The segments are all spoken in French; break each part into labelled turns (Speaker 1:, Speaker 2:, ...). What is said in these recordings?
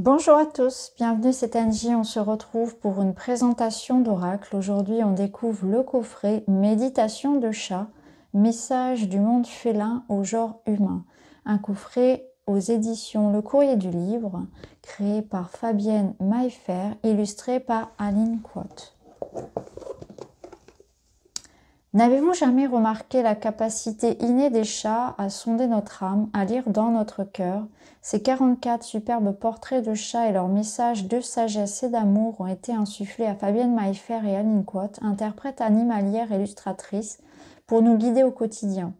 Speaker 1: Bonjour à tous, bienvenue, c'est Angie, on se retrouve pour une présentation d'oracle. Aujourd'hui on découvre le coffret Méditation de chat, message du monde félin au genre humain. Un coffret aux éditions Le Courrier du Livre, créé par Fabienne Maillefer, illustré par Aline Quat. N'avez-vous jamais remarqué la capacité innée des chats à sonder notre âme, à lire dans notre cœur? Ces 44 superbes portraits de chats et leurs messages de sagesse et d'amour ont été insufflés à Fabienne Maillefer et Aline Quat, interprètes animalières et illustratrices, pour nous guider au quotidien.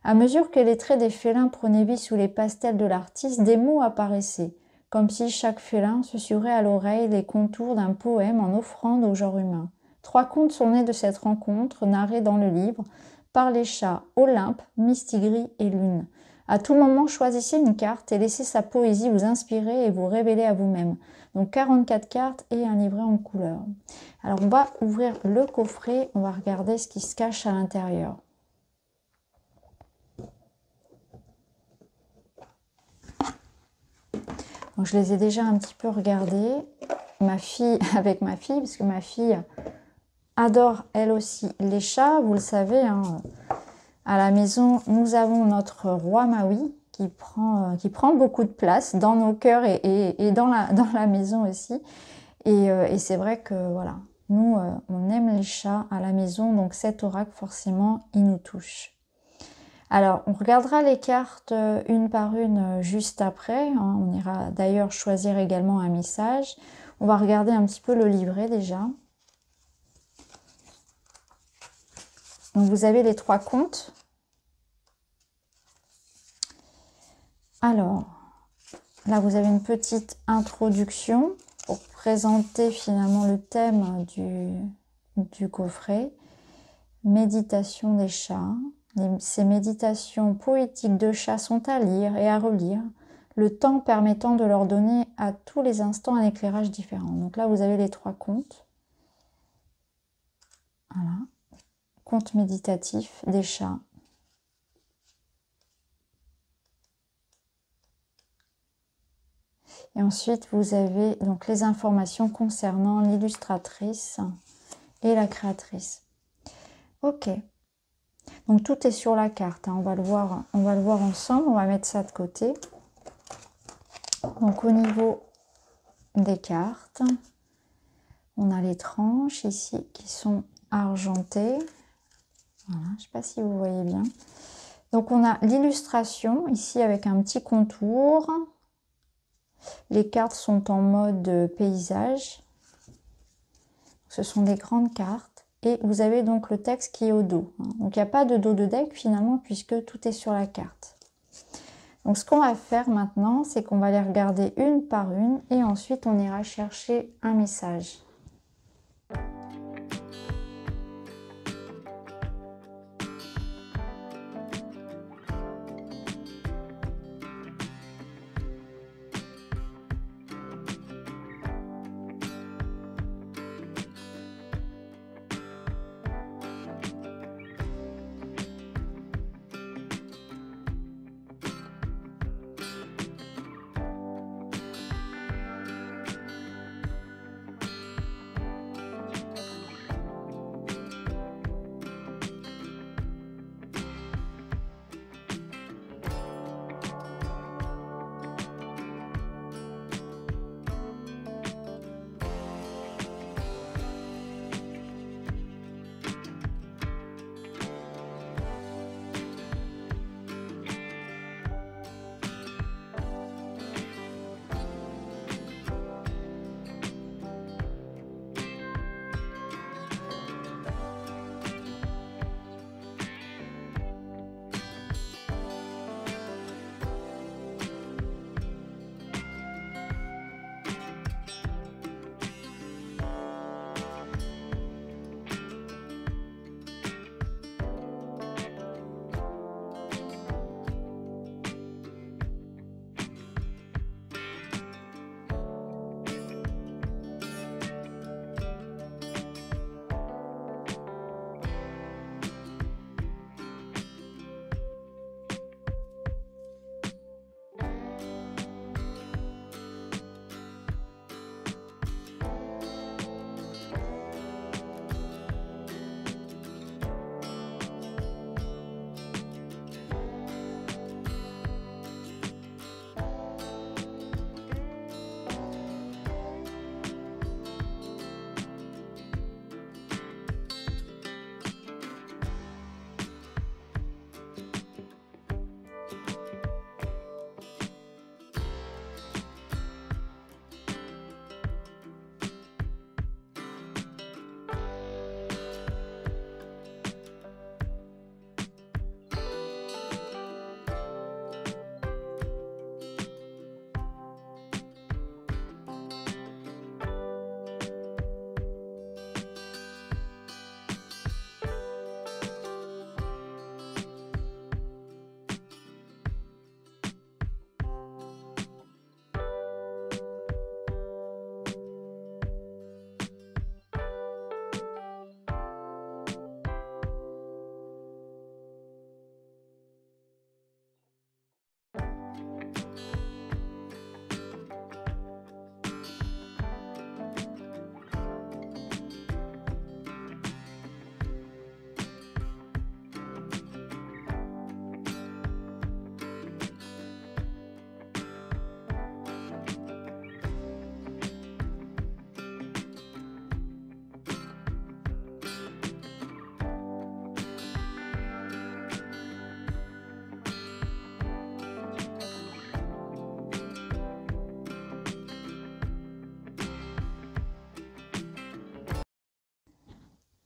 Speaker 1: À mesure que les traits des félins prenaient vie sous les pastels de l'artiste, des mots apparaissaient, comme si chaque félin susurrait à l'oreille les contours d'un poème en offrande au genre humain. 3 contes sont nés de cette rencontre, narrés dans le livre, par les chats Olympe, Mistigris et Lune. À tout moment, choisissez une carte et laissez sa poésie vous inspirer et vous révéler à vous-même. Donc 44 cartes et un livret en couleur. Alors on va ouvrir le coffret, on va regarder ce qui se cache à l'intérieur. Donc je les ai déjà un petit peu regardés. Avec ma fille, parce que ma fille adore elle aussi les chats, vous le savez, hein. À la maison, nous avons notre roi Maui qui prend beaucoup de place dans nos cœurs et dans la maison aussi. Et c'est vrai que voilà, nous, on aime les chats à la maison, donc cet oracle, forcément, il nous touche. Alors, on regardera les cartes une par une juste après. Hein. On ira d'ailleurs choisir également un message. On va regarder un petit peu le livret déjà. Donc vous avez les 3 contes. Alors, là vous avez une petite introduction pour présenter finalement le thème du coffret. Méditation des chats. Ces méditations poétiques de chats sont à lire et à relire, le temps permettant de leur donner à tous les instants un éclairage différent. Donc là vous avez les 3 contes. Voilà. Conte méditatif des chats. Et ensuite, vous avez donc les informations concernant l'illustratrice et la créatrice. Ok. Donc tout est sur la carte. Hein. On va le voir ensemble. On va mettre ça de côté. Donc au niveau des cartes, on a les tranches ici qui sont argentées. Voilà, je ne sais pas si vous voyez bien. Donc on a l'illustration ici avec un petit contour. Les cartes sont en mode paysage. Ce sont des grandes cartes. Et vous avez donc le texte qui est au dos. Donc il n'y a pas de dos de deck finalement puisque tout est sur la carte. Donc ce qu'on va faire maintenant, c'est qu'on va les regarder une par une et ensuite on ira chercher un message.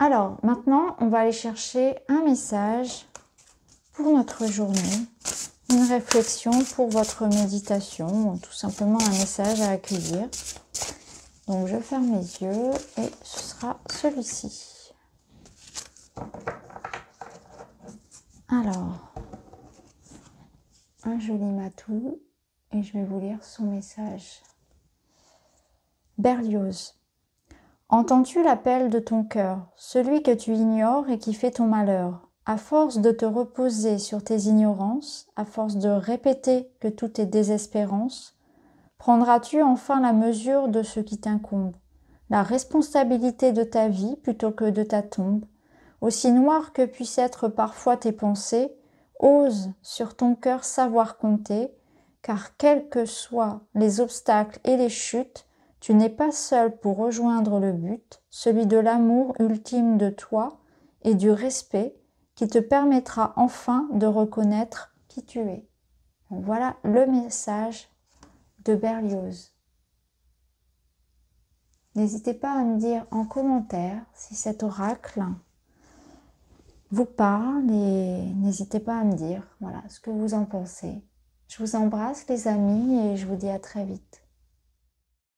Speaker 1: Alors, maintenant, on va aller chercher un message pour notre journée, une réflexion pour votre méditation, tout simplement un message à accueillir. Donc, je ferme les yeux et ce sera celui-ci. Alors, un joli matou et je vais vous lire son message. Berlioz. Entends-tu l'appel de ton cœur, celui que tu ignores et qui fait ton malheur? À force de te reposer sur tes ignorances, à force de répéter que tout est désespérance, prendras-tu enfin la mesure de ce qui t'incombe, la responsabilité de ta vie plutôt que de ta tombe? Aussi noires que puissent être parfois tes pensées, ose sur ton cœur savoir compter, car quels que soient les obstacles et les chutes, tu n'es pas seul pour rejoindre le but, celui de l'amour ultime de toi et du respect qui te permettra enfin de reconnaître qui tu es. Donc voilà le message de Berlioz. N'hésitez pas à me dire en commentaire si cet oracle vous parle et n'hésitez pas à me dire voilà ce que vous en pensez. Je vous embrasse les amis et je vous dis à très vite.